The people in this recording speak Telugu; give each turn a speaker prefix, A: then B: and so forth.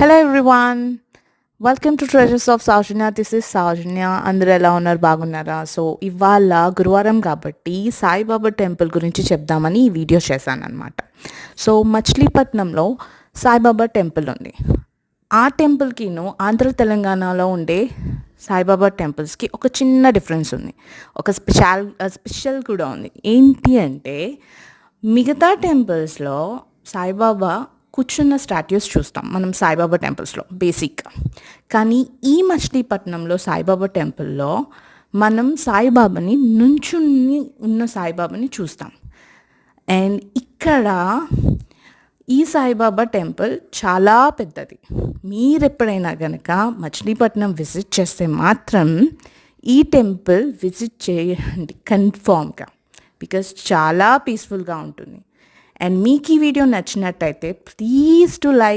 A: Hello everyone. Welcome to treasures of Soujanya. This is Soujanya. అందరూ ఎలా ఉన్నారు? బాగున్నారా? సో ఇవాళ గురువారం కాబట్టి సాయిబాబా టెంపుల్ గురించి చెప్దామని ఈ వీడియో చేశానమాట. సో మచిలీపట్నంలో సాయిబాబా టెంపుల్ ఉంది. ఆ టెంపుల్కిను ఆంధ్ర తెలంగాణలో ఉండే సాయిబాబా టెంపుల్స్కి ఒక చిన్న డిఫరెన్స్ ఉంది. ఒక స్పెషల్ కూడా ఉంది. ఏంటి అంటే మిగతా టెంపుల్స్లో సాయిబాబా కూర్చున్న స్టాట్యూస్ చూస్తాం మనం సాయిబాబా టెంపుల్స్లో బేసిక్గా. కానీ ఈ మచిలీపట్నంలో సాయిబాబా టెంపుల్లో మనం సాయిబాబాని నుంచుని ఉన్న సాయిబాబాని చూస్తాం. అండ్ ఇక్కడ ఈ సాయిబాబా టెంపుల్ చాలా పెద్దది. మీరు ఎప్పుడైనా కనుక మచిలీపట్నం విజిట్ చేస్తే మాత్రం ఈ టెంపుల్ విజిట్ చేయండి కన్ఫామ్గా, బికాస్ చాలా పీస్ఫుల్గా ఉంటుంది. అండ్ మీకు ఈ వీడియో నచ్చినట్టయితే ప్లీజ్ టు లైక్,